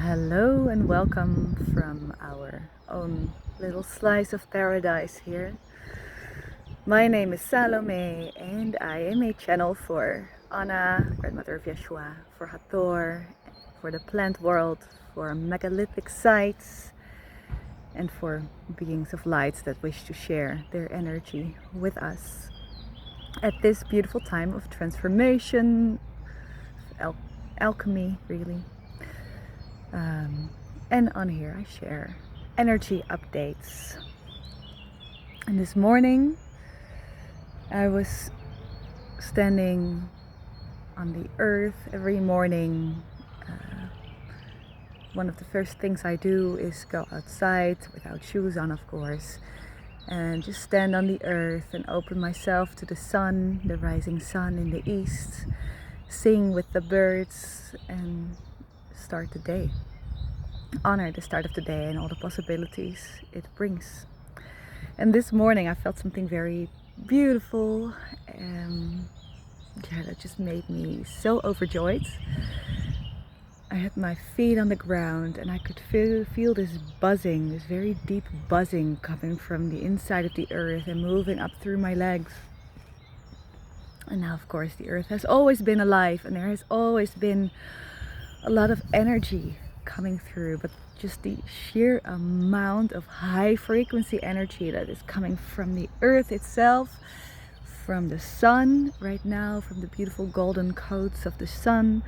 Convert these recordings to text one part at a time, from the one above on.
Hello and welcome from our own little slice of paradise here. My name is Salome and I am a channel for Anna, grandmother of Yeshua, for Hathor, for the plant world, for megalithic sites, and for beings of light that wish to share their energy with us at this beautiful time of transformation, alchemy really. And on here I share energy updates. And this morning I was standing on the earth every morning. One of the first things I do is go outside without shoes on, of course, and just stand on the earth and open myself to the sun, the rising sun in the east, sing with the birds and start the day. Honor the start of the day and all the possibilities it brings. And this morning I felt something very beautiful, that just made me so overjoyed. I had my feet on the ground and I could feel this buzzing, this very deep buzzing coming from the inside of the earth and moving up through my legs. And now, of course, the earth has always been alive and there has always been a lot of energy coming through, but just the sheer amount of high frequency energy that is coming from the earth itself, from the sun right now, from the beautiful golden coats of the sun.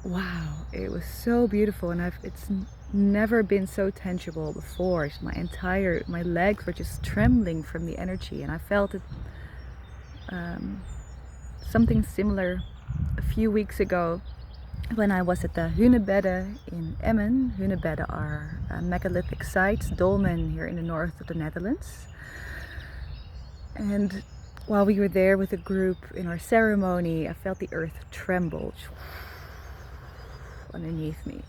Wow, it was so beautiful, and it's never been so tangible before. My legs were just trembling from the energy, and I felt it something similar a few weeks ago when I was at the Hunebedden in Emmen. Hunebedden are megalithic sites, dolmen here in the north of the Netherlands. And while we were there with a group in our ceremony, I felt the earth tremble underneath me.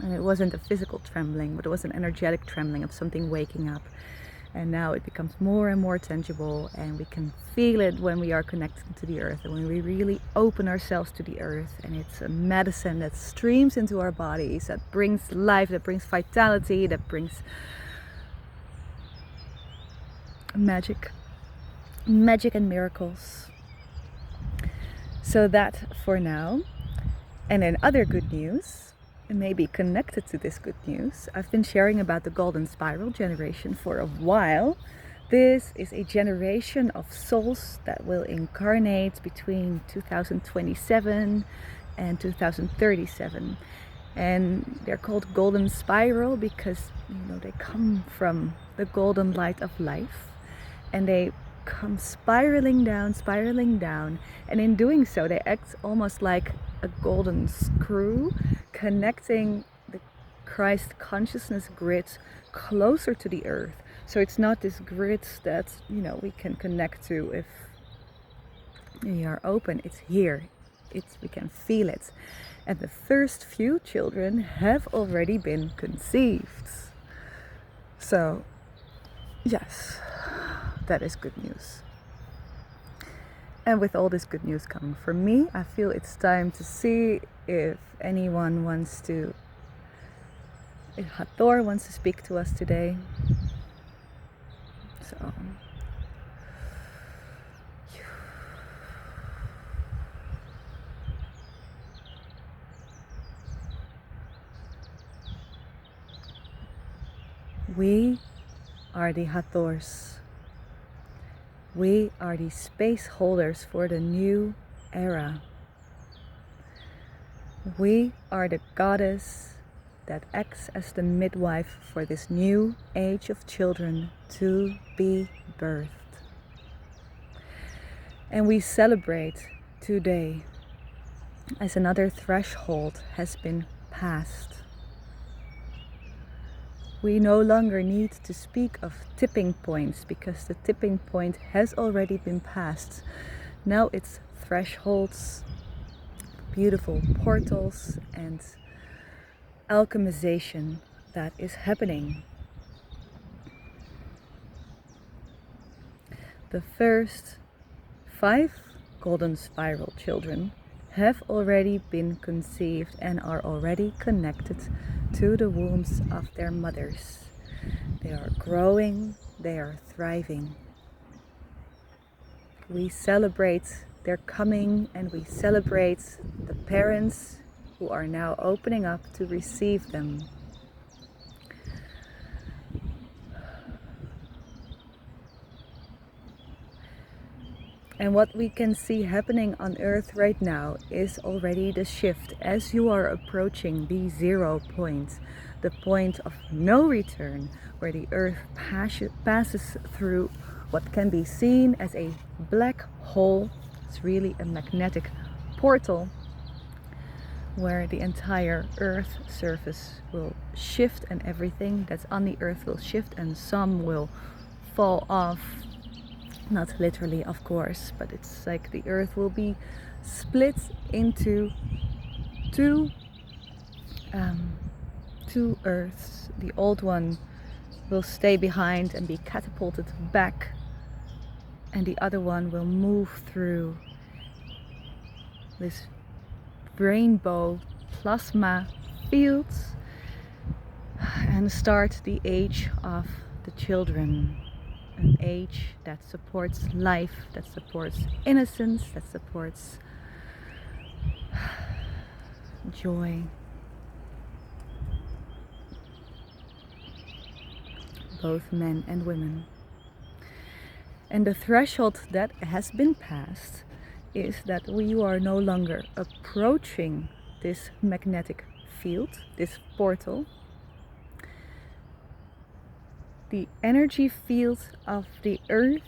And it wasn't a physical trembling, but it was an energetic trembling of something waking up. And now it becomes more and more tangible, and we can feel it when we are connected to the earth and when we really open ourselves to the earth. And it's a medicine that streams into our bodies, that brings life, that brings vitality, that brings magic and miracles. So that for now. And then other good news, and maybe connected to this good news, I've been sharing about the golden spiral generation for a while. This is a generation of souls that will incarnate between 2027 and 2037. And they're called golden spiral because, they come from the golden light of life, and they come spiraling down, and in doing so they act almost like a golden screw, connecting the Christ consciousness grid closer to the earth. So it's not this grid that we can connect to if we are open. It's here. We can feel it. And the first few children have already been conceived. So yes, that is good news. And with all this good news coming from me, I feel it's time to see if anyone if Hathor wants to speak to us today. So we are the Hathors. We are the space holders for the new era. We are the goddess that acts as the midwife for this new age of children to be birthed. And we celebrate today as another threshold has been passed. We no longer need to speak of tipping points because the tipping point has already been passed. Now it's thresholds, beautiful portals, and alchemization that is happening. The first 5 golden spiral children have already been conceived and are already connected to the wombs of their mothers. They are growing, they are thriving. We celebrate their coming, and we celebrate the parents who are now opening up to receive them. And what we can see happening on Earth right now is already the shift as you are approaching the 0 point, the point of no return, where the Earth passes through what can be seen as a black hole. It's really a magnetic portal where the entire Earth surface will shift, and everything that's on the Earth will shift, and some will fall off. Not literally, of course, but it's like the Earth will be split into two Earths. The old one will stay behind and be catapulted back, and the other one will move through this rainbow plasma fields and start the age of the children. An age that supports life, that supports innocence, that supports joy. Both men and women. And the threshold that has been passed is that we are no longer approaching this magnetic field, this portal. The energy field of the Earth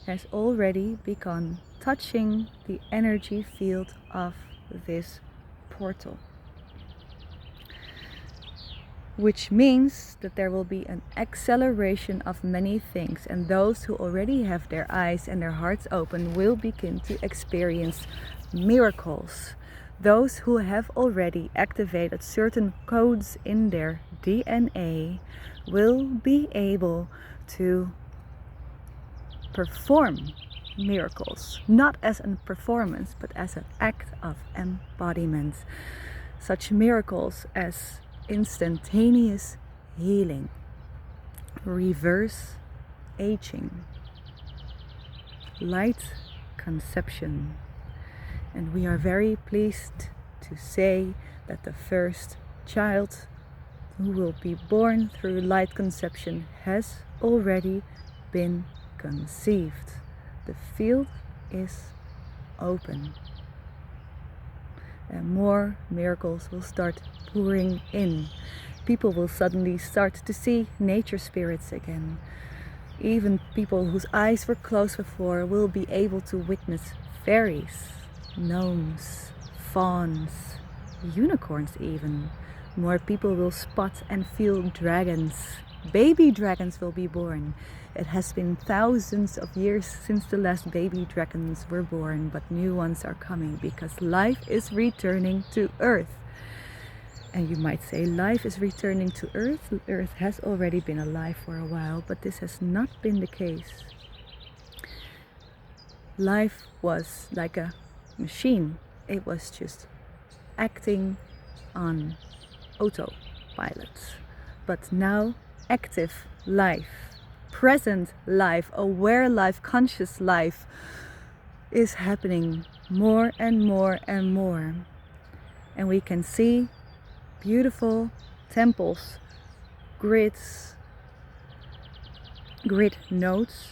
has already begun touching the energy field of this portal. Which means that there will be an acceleration of many things, and those who already have their eyes and their hearts open will begin to experience miracles. Those who have already activated certain codes in their DNA will be able to perform miracles, not as a performance, but as an act of embodiment. Such miracles as instantaneous healing, reverse aging, light conception. And we are very pleased to say that the first child who will be born through light conception has already been conceived. The field is open, and more miracles will start pouring in. People will suddenly start to see nature spirits again. Even people whose eyes were closed before will be able to witness fairies, gnomes, fauns, unicorns even. More people will spot and feel dragons. Baby dragons will be born. It has been thousands of years since the last baby dragons were born, but new ones are coming because life is returning to Earth. And you might say life is returning to Earth. Earth has already been alive for a while, but this has not been the case. Life was like a machine. It was just acting on autopilot. But now active life, present life, aware life, conscious life is happening more and more and more. And we can see beautiful temples, grid nodes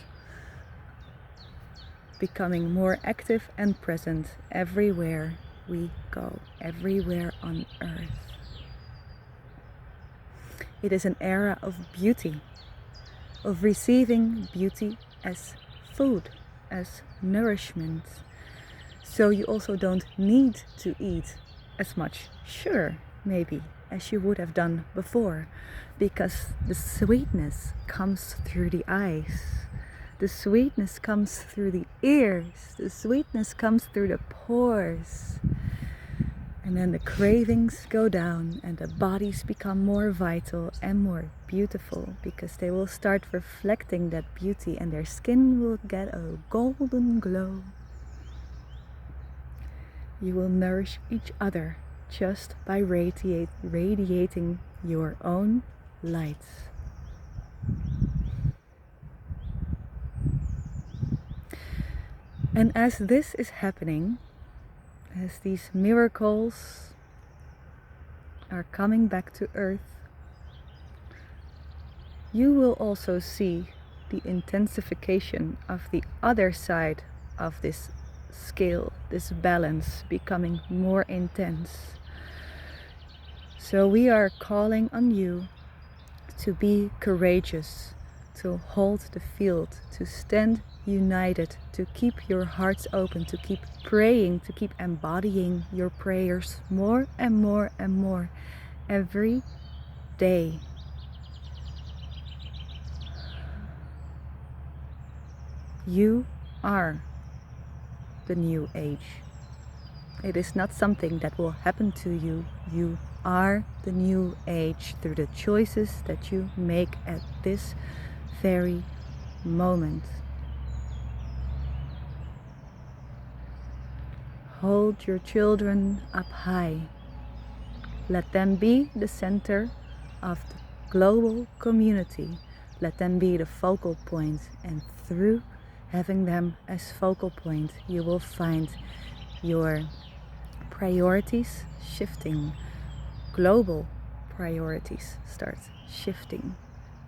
becoming more active and present everywhere we go, everywhere on Earth. It is an era of beauty, of receiving beauty as food, as nourishment. So you also don't need to eat as much, sure, maybe, as you would have done before, because the sweetness comes through the eyes, the sweetness comes through the ears, the sweetness comes through the pores. And then the cravings go down and the bodies become more vital and more beautiful, because they will start reflecting that beauty and their skin will get a golden glow. You will nourish each other just by radiating your own light. And as this is happening, as these miracles are coming back to earth, you will also see the intensification of the other side of this scale, this balance becoming more intense. So we are calling on you to be courageous, to hold the field, to stand united, to keep your hearts open, to keep praying, to keep embodying your prayers more and more and more every day. You are the new age. It is not something that will happen to you. You are the new age through the choices that you make at this very moment. Hold your children up high. Let them be the center of the global community. Let them be the focal point, and through having them as focal point, you will find your priorities shifting. Global priorities start shifting,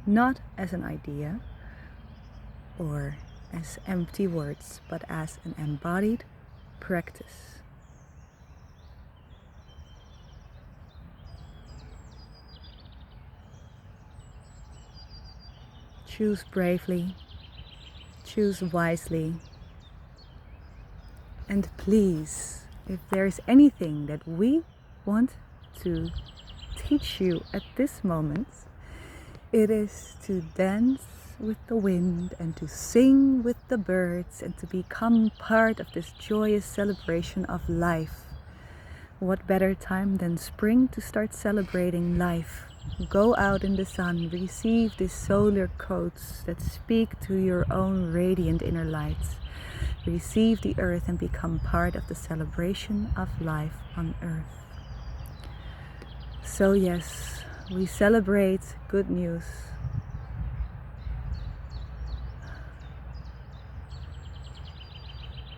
not as an idea or as empty words, but as an embodied practice. Choose bravely, choose wisely, and please, if there is anything that we want to teach you at this moment, it is to dance with the wind and to sing with the birds and to become part of this joyous celebration of life. What better time than spring to start celebrating life? Go out in the sun, receive these solar coats that speak to your own radiant inner light. Receive the earth and become part of the celebration of life on earth. So yes, we celebrate good news.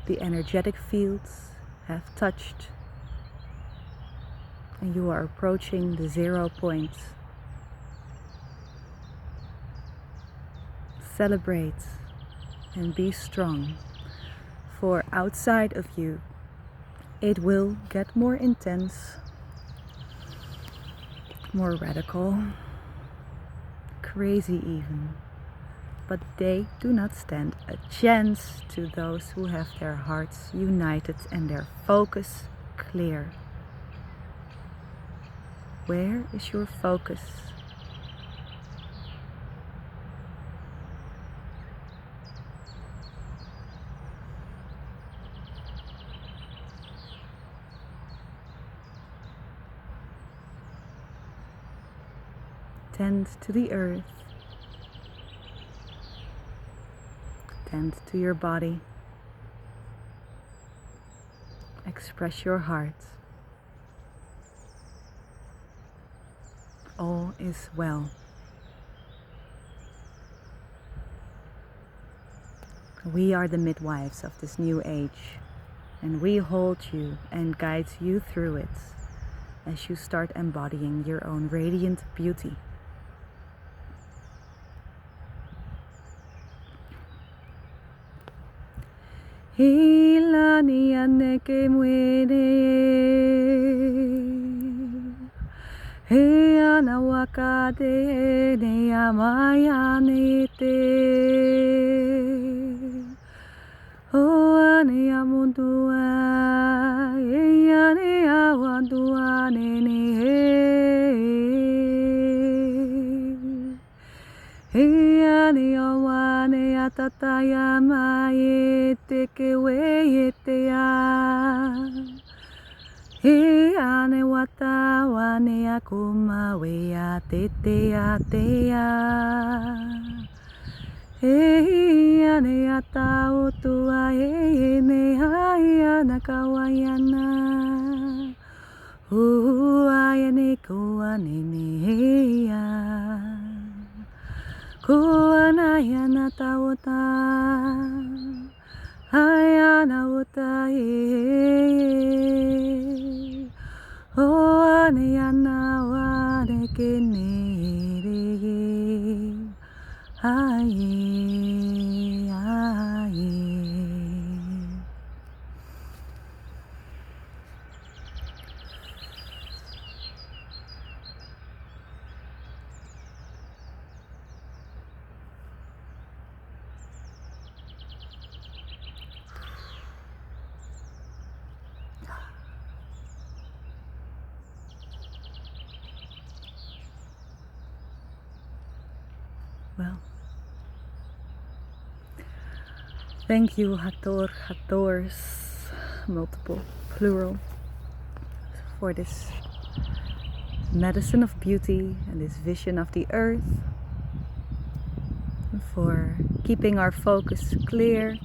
The energetic fields have touched, and you are approaching the 0 point. Celebrate and be strong, for outside of you it will get more intense, more radical, crazy even. But they do not stand a chance to those who have their hearts united and their focus clear. Where is your focus? Tend to the earth. Tend to your body. Express your heart. All is well. We are the midwives of this new age, and we hold you and guide you through it as you start embodying your own radiant beauty. Hilani aneke mwene he ana wakade ne amaya nete o ane amundua e ane awandua ne he ane awane atataya mai te ke we te ya he ane wata wane akuma we ya te ya Hey ane ata otua e ne hai ana kawaiana. Ai ane koa ne ya. Koa na yana tawota. Hai ana ota e. O ane ana wa ne kene re. Aye, aye. Well, thank you, Hathor, Hathors, multiple, plural, for this medicine of beauty and this vision of the earth, for keeping our focus clear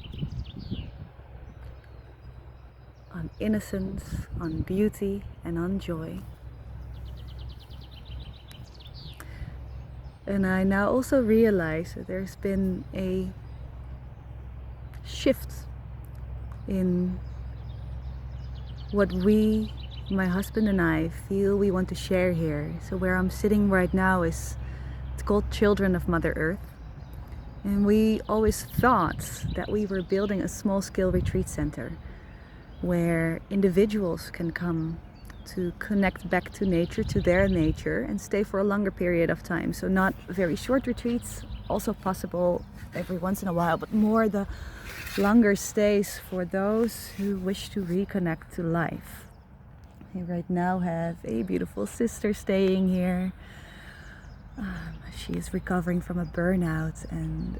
on innocence, on beauty, and on joy. And I now also realize that there's been a shift in what we, my husband and I, feel we want to share here. So where I'm sitting right now it's called Children of Mother Earth. And we always thought that we were building a small-scale retreat center where individuals can come to connect back to nature, to their nature, and stay for a longer period of time. So not very short retreats, also possible every once in a while, but more the longer stays for those who wish to reconnect to life. I right now have a beautiful sister staying here. She is recovering from a burnout, and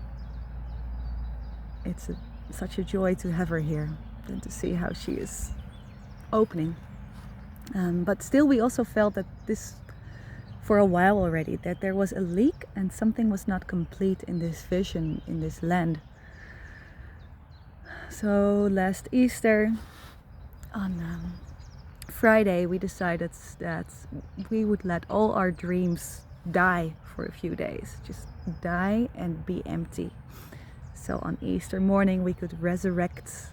it's such a joy to have her here and to see how she is opening. But still, we also felt that this, for a while already, that there was a leak and something was not complete in this vision, in this land. So last Easter, on Friday, we decided that we would let all our dreams die for a few days, just die and be empty. So on Easter morning we could resurrect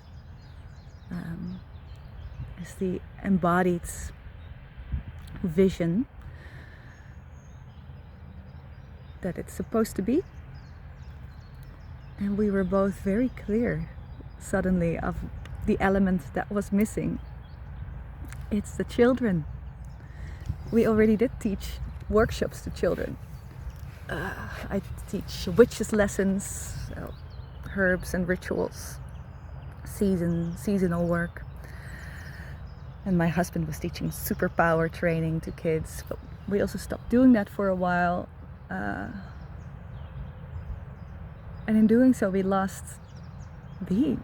as the embodied vision that it's supposed to be. And we were both very clear suddenly of the element that was missing. It's the children. We already did teach workshops to children. I teach witches lessons, herbs and rituals, seasonal work. And my husband was teaching superpower training to kids, but we also stopped doing that for a while. And in doing so, we lost the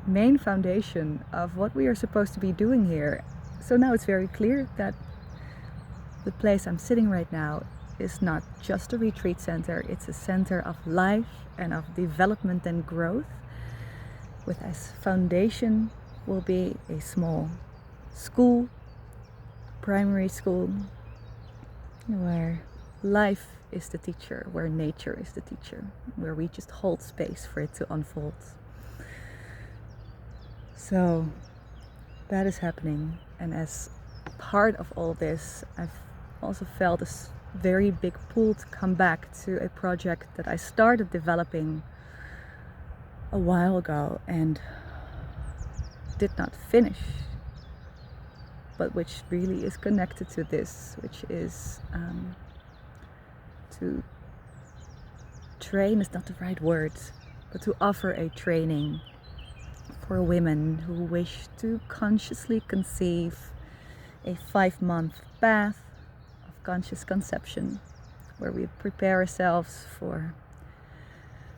main foundation of what we are supposed to be doing here. So now it's very clear that the place I'm sitting right now is not just a retreat center, it's a center of life and of development and growth, with as foundation will be a small school, primary school, where life is the teacher, where nature is the teacher, where we just hold space for it to unfold. So that is happening, and as part of all this, I've also felt this very big pull to come back to a project that I started developing a while ago and did not finish, but which really is connected to this, which is to train is not the right word, but to offer a training for women who wish to consciously conceive a 5-month path of conscious conception, where we prepare ourselves for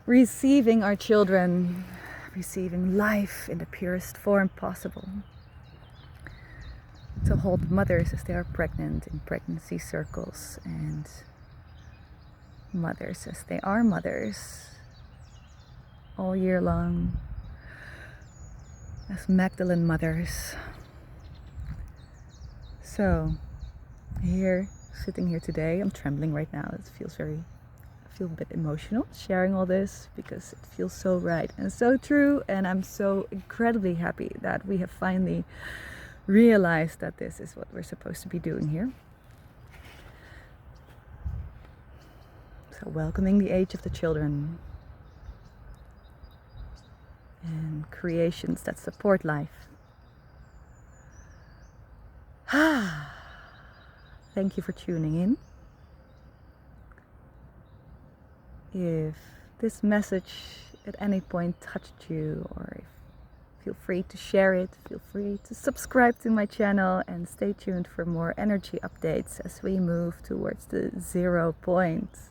receiving our children, receiving life in the purest form possible, to hold mothers as they are pregnant in pregnancy circles, and mothers as they are mothers all year long as Magdalene mothers. So here, sitting here today, I'm trembling right now. It feels I feel a bit emotional sharing all this because it feels so right and so true, and I'm so incredibly happy that we have finally realized that this is what we're supposed to be doing here. So welcoming the age of the children and creations that support life. Thank you for tuning in. If this message at any point touched you, or feel free to share it, feel free to subscribe to my channel, and stay tuned for more energy updates as we move towards the 0 point.